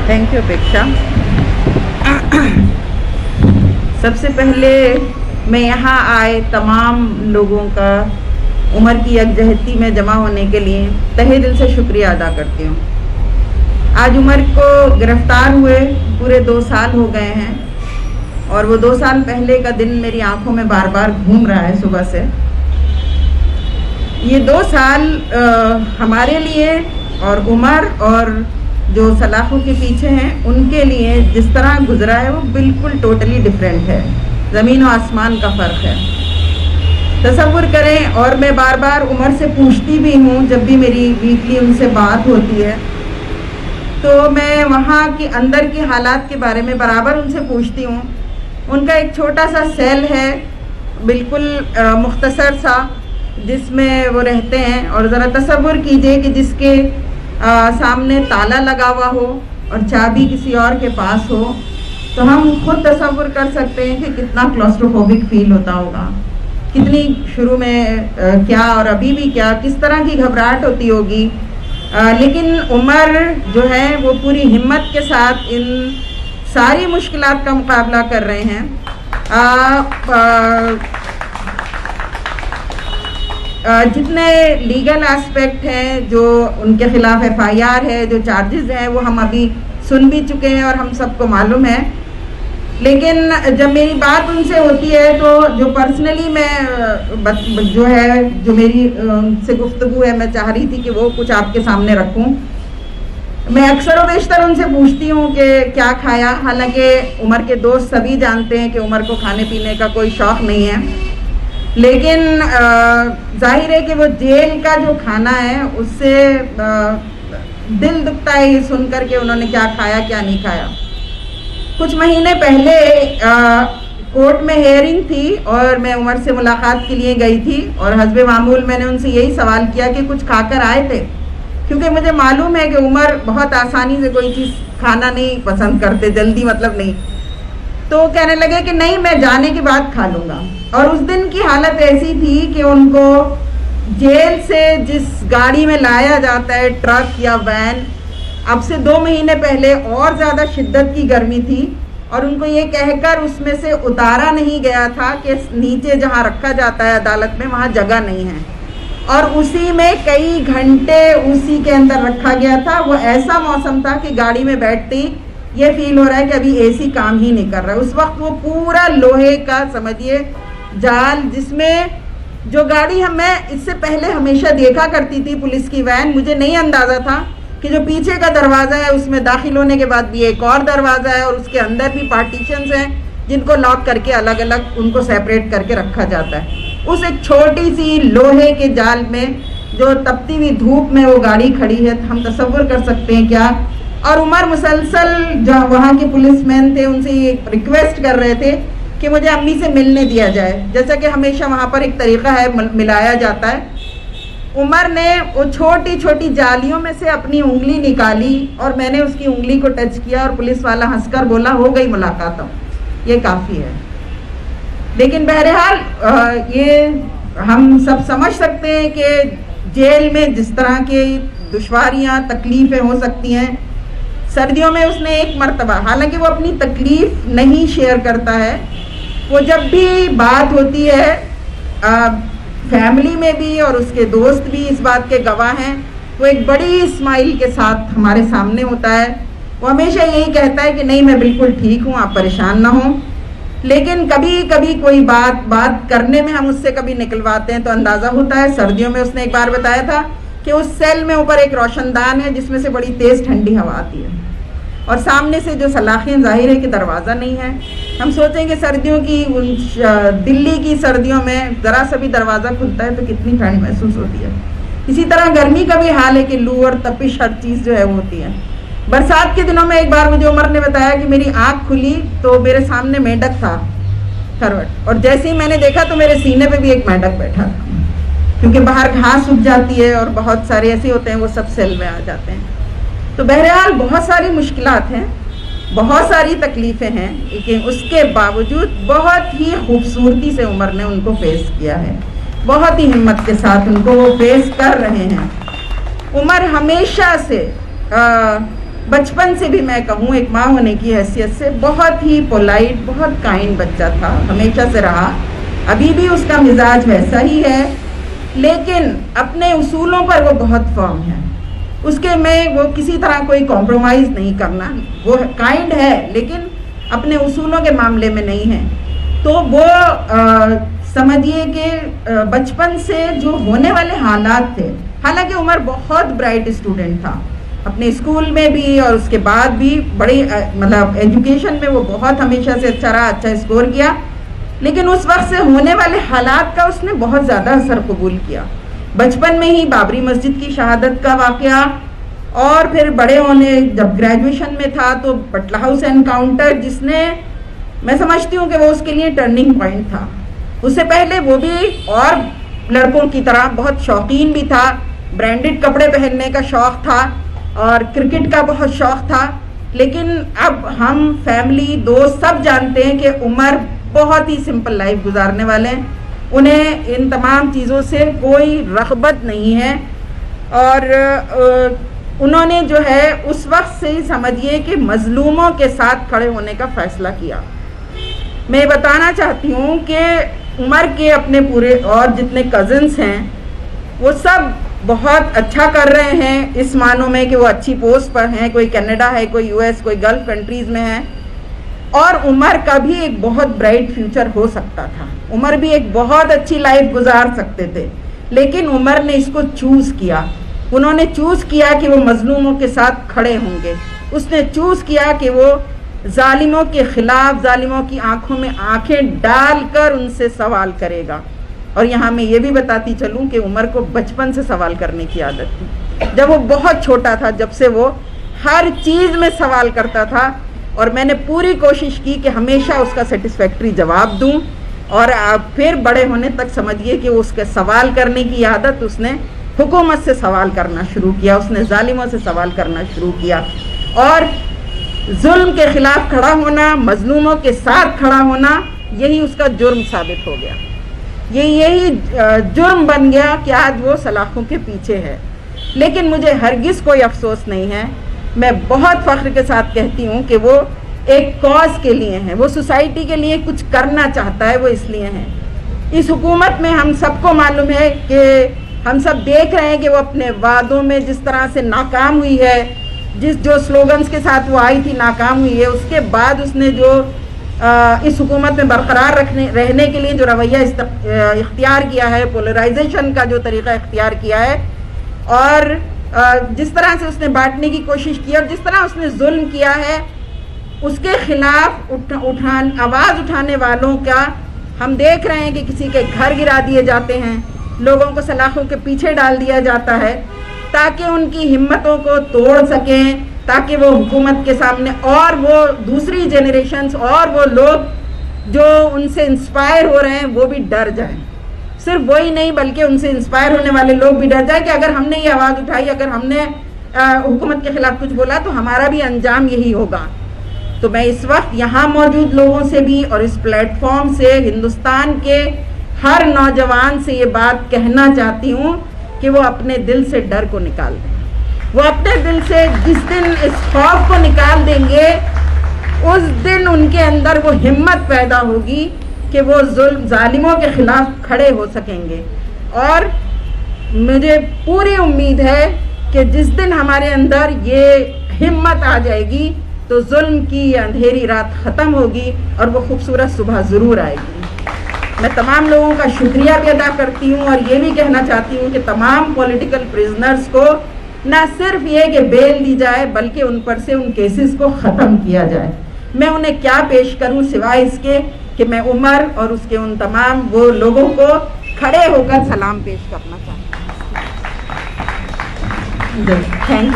Thank you अपेक्षा। सबसे पहले मैं यहाँ आए तमाम लोगों का उमर की यकजहती में जमा होने के लिए तहे दिल से शुक्रिया अदा करती हूँ। आज उमर को गिरफ्तार हुए पूरे 2 साल हो गए हैं और वो 2 साल पहले का दिन मेरी आंखों में बार बार घूम रहा है सुबह से। ये 2 साल हमारे लिए और उमर और जो सलाखों के पीछे हैं उनके लिए जिस तरह गुजरा है वो बिल्कुल टोटली डिफरेंट है, ज़मीन और आसमान का फ़र्क है। तसव्वुर करें, और मैं बार बार उमर से पूछती भी हूँ जब भी मेरी वीकली उनसे बात होती है, तो मैं वहाँ के अंदर के हालात के बारे में बराबर उनसे पूछती हूँ। उनका एक छोटा सा सेल है, बिल्कुल मुख्तसर सा, जिसमें वो रहते हैं। और ज़रा तसव्वुर कीजिए कि जिसके सामने ताला लगा हुआ हो और चाबी किसी और के पास हो, तो हम खुद तसव्वुर कर सकते हैं कि कितना क्लॉस्ट्रोफोबिक फील होता होगा, कितनी शुरू में क्या और अभी भी क्या, किस तरह की घबराहट होती होगी। लेकिन उमर जो है वो पूरी हिम्मत के साथ इन सारी मुश्किलात का मुकाबला कर रहे हैं। जितने लीगल एस्पेक्ट हैं, जो उनके खिलाफ FIR है, जो चार्जेस हैं, वो हम अभी सुन भी चुके हैं और हम सबको मालूम है। लेकिन जब मेरी बात उनसे होती है तो जो पर्सनली मैं जो मेरी उनसे गुफ्तगू है, मैं चाह रही थी कि वो कुछ आपके सामने रखूं। मैं अक्सर व बेशतर उनसे पूछती हूँ कि क्या खाया, हालांकि उमर के दोस्त सभी जानते हैं कि उमर को खाने पीने का कोई शौक़ नहीं है, लेकिन जाहिर है कि वो जेल का जो खाना है उससे दिल दुखता है ये सुनकर के उन्होंने क्या खाया क्या नहीं खाया। कुछ महीने पहले कोर्ट में हेयरिंग थी और मैं उमर से मुलाकात के लिए गई थी और हस्बे मामूल मैंने उनसे यही सवाल किया कि कुछ खाकर आए थे, क्योंकि मुझे मालूम है कि उमर बहुत आसानी से कोई चीज़ खाना नहीं पसंद करते, जल्दी मतलब नहीं। तो कहने लगे कि नहीं, मैं जाने के बाद खा लूँगा। और उस दिन की हालत ऐसी थी कि उनको जेल से जिस गाड़ी में लाया जाता है, ट्रक या वैन, अब से 2 महीने पहले और ज़्यादा शिद्दत की गर्मी थी और उनको ये कहकर उसमें से उतारा नहीं गया था कि नीचे जहाँ रखा जाता है अदालत में वहाँ जगह नहीं है, और उसी में कई घंटे उसी के अंदर रखा गया था। वो ऐसा मौसम था कि गाड़ी में बैठते ही ये फील हो रहा है कि अभी AC काम ही नहीं कर रहा है। उस वक्त वो पूरा लोहे का समझिए जाल, जिसमें जो गाड़ी मैं इससे पहले हमेशा देखा करती थी, पुलिस की वैन, मुझे नहीं अंदाज़ा था कि जो पीछे का दरवाज़ा है उसमें दाखिल होने के बाद भी एक और दरवाज़ा है और उसके अंदर भी पार्टीशंस हैं जिनको लॉक करके अलग अलग उनको सेपरेट करके रखा जाता है। उस एक छोटी सी लोहे के जाल में जो तपती हुई धूप में वो गाड़ी खड़ी है, हम तसव्वुर कर सकते हैं क्या। और उमर मुसलसल जो वहाँ के पुलिसमैन थे उनसे ये रिक्वेस्ट कर रहे थे कि मुझे अम्मी से मिलने दिया जाए, जैसा कि हमेशा वहाँ पर एक तरीक़ा है, मिलाया जाता है। उमर ने वो छोटी छोटी जालियों में से अपनी उंगली निकाली और मैंने उसकी उंगली को टच किया और पुलिस वाला हंसकर बोला, हो गई मुलाकात, ये काफ़ी है। लेकिन बहरहाल ये हम सब समझ सकते हैं कि जेल में जिस तरह की दुश्वारियाँ तकलीफ़ें हो सकती हैं। सर्दियों में उसने एक मर्तबा, हालांकि वो अपनी तकलीफ़ नहीं शेयर करता है, वो जब भी बात होती है फैमिली में भी और उसके दोस्त भी इस बात के गवाह हैं, वो एक बड़ी स्माइल के साथ हमारे सामने होता है। वो हमेशा यही कहता है कि नहीं, मैं बिल्कुल ठीक हूँ, आप परेशान ना हों। लेकिन कभी कभी कोई बात करने में हम उससे कभी निकलवाते हैं तो अंदाज़ा होता है। सर्दियों में उसने एक बार बताया था कि उस सेल में ऊपर एक रोशनदान है जिसमें से बड़ी तेज़ ठंडी हवा आती है और सामने से जो सलाखें, जाहिर है कि दरवाज़ा नहीं है। हम सोचेंगे सर्दियों की, दिल्ली की सर्दियों में ज़रा सा भी दरवाज़ा खुलता है तो कितनी ठंड महसूस होती है। इसी तरह गर्मी का भी हाल है कि लू और तपिश हर चीज़ जो है वो होती है। बरसात के दिनों में एक बार मुझे उमर ने बताया कि मेरी आँख खुली तो मेरे सामने मेंढक था खरवट, और जैसे ही मैंने देखा तो मेरे सीने पे भी एक मेंढक बैठा था, क्योंकि बाहर घास उग जाती है और बहुत सारे ऐसे होते हैं वो सब सेल में आ जाते हैं। तो बहरहाल बहुत सारी मुश्किलात हैं, बहुत सारी तकलीफ़ें हैं, लेकिन उसके बावजूद बहुत ही खूबसूरती से उमर ने उनको फेस किया है, बहुत ही हिम्मत के साथ उनको वो फेस कर रहे हैं। उमर हमेशा से बचपन से भी मैं कहूँ एक माँ होने की हैसियत से बहुत ही पोलाइट, बहुत काइंड बच्चा था, हमेशा से रहा। अभी भी उसका मिजाज वैसा ही है, लेकिन अपने उसूलों पर वो बहुत फर्म है। उसके में वो किसी तरह कोई कॉम्प्रोमाइज़ नहीं करना। वो काइंड है लेकिन अपने उसूलों के मामले में नहीं है। तो वो समझिए कि बचपन से जो होने वाले हालात थे, हालांकि उमर बहुत ब्राइट स्टूडेंट था अपने स्कूल में भी और उसके बाद भी बड़ी मतलब एजुकेशन में वो बहुत हमेशा से अच्छा रहा, अच्छा स्कोर किया, लेकिन उस वक्त से होने वाले हालात का उसने बहुत ज़्यादा असर कबूल किया। बचपन में ही बाबरी मस्जिद की शहादत का वाक़या, और फिर बड़े होने जब ग्रेजुएशन में था तो बटला हाउस एनकाउंटर, जिसने मैं समझती हूँ कि वो उसके लिए टर्निंग पॉइंट था। उससे पहले वो भी और लड़कों की तरह बहुत शौकीन भी था, ब्रांडेड कपड़े पहनने का शौक़ था और क्रिकेट का बहुत शौक़ था। लेकिन अब हम फैमिली दोस्त सब जानते हैं कि उमर बहुत ही सिंपल लाइफ गुजारने वाले हैं, उन्हें इन तमाम चीज़ों से कोई रग़बत नहीं है। और उन्होंने जो है उस वक्त से ही समझिए कि मज़लूमों के साथ खड़े होने का फ़ैसला किया। मैं बताना चाहती हूँ कि उमर के अपने पूरे और जितने कज़न्स हैं वो सब बहुत अच्छा कर रहे हैं, इस मानों में कि वो अच्छी पोस्ट पर हैं, कोई कनाडा है, कोई यूएस, कोई गल्फ़ कंट्रीज़ में है। और उमर का भी एक बहुत ब्राइट फ्यूचर हो सकता था, उमर भी एक बहुत अच्छी लाइफ गुजार सकते थे, लेकिन उमर ने इसको चूज़ किया। उन्होंने चूज़ किया कि वो मज़लूमों के साथ खड़े होंगे। उसने चूज़ किया कि वो जालिमों के ख़िलाफ़, जालिमों की आंखों में आंखें डालकर उनसे सवाल करेगा। और यहाँ मैं ये भी बताती चलूँ कि उमर को बचपन से सवाल करने की आदत थी। जब वो बहुत छोटा था, जब से वो हर चीज़ में सवाल करता था, और मैंने पूरी कोशिश की कि हमेशा उसका सेटिस्फैक्ट्री जवाब दूँ। और फिर बड़े होने तक समझिए कि उसके सवाल करने की आदत, उसने हुकूमत से सवाल करना शुरू किया, उसने जालिमों से सवाल करना शुरू किया, और जुल्म के ख़िलाफ़ खड़ा होना, मज़लूमों के साथ खड़ा होना, यही उसका जुर्म साबित हो गया। यही जुर्म बन गया कि आज वो सलाखों के पीछे है। लेकिन मुझे हरगिज़ कोई अफसोस नहीं है। मैं बहुत फ़ख्र के साथ कहती हूँ कि वो एक कॉज के लिए हैं, वो सोसाइटी के लिए कुछ करना चाहता है, वो इसलिए हैं। इस हुकूमत में हम सबको मालूम है कि हम सब देख रहे हैं कि वो अपने वादों में जिस तरह से नाकाम हुई है, जो स्लोगन्स के साथ वो आई थी नाकाम हुई है। उसके बाद उसने जो इस हुकूमत में बरकरार रहने के लिए जो रवैया इख्तियार किया है, पोलराइजेशन का जो तरीक़ा इख्तियार किया है, और जिस तरह से उसने बांटने की कोशिश की और जिस तरह उसने जुल्म किया है, उसके खिलाफ आवाज़ उठाने वालों का हम देख रहे हैं कि किसी के घर गिरा दिए जाते हैं, लोगों को सलाखों के पीछे डाल दिया जाता है ताकि उनकी हिम्मतों को तोड़ सकें, ताकि वो हुकूमत के सामने और वो दूसरी जनरेशन्स और वो लोग जो उनसे इंस्पायर हो रहे हैं वो भी डर जाएं। सिर्फ वही नहीं बल्कि उनसे इंस्पायर होने वाले लोग भी डर जाएं कि अगर हमने ये आवाज़ उठाई, अगर हमने हुकूमत के ख़िलाफ़ कुछ बोला तो हमारा भी अंजाम यही होगा। तो मैं इस वक्त यहाँ मौजूद लोगों से भी और इस प्लेटफॉर्म से हिंदुस्तान के हर नौजवान से ये बात कहना चाहती हूँ कि वो अपने दिल से डर को निकाल दें। वो अपने दिल से जिस दिन इस खौफ को निकाल देंगे, उस दिन उनके अंदर वो हिम्मत पैदा होगी कि वो जुल्म जालिमों के ख़िलाफ़ खड़े हो सकेंगे। और मुझे पूरी उम्मीद है कि जिस दिन हमारे अंदर ये हिम्मत आ जाएगी तो जुल्म की अंधेरी रात ख़त्म होगी और वो खूबसूरत सुबह ज़रूर आएगी। मैं तमाम लोगों का शुक्रिया भी अदा करती हूँ और ये भी कहना चाहती हूँ कि तमाम पॉलिटिकल प्रिजनर्स को न सिर्फ ये कि बेल दी जाए बल्कि उन पर से उन केसेस को ख़त्म किया जाए। मैं उन्हें क्या पेश करूँ सिवाय इसके कि मैं उमर और उसके उन तमाम वो लोगों को खड़े होकर सलाम पेश करना चाहती हूँ। Thank you.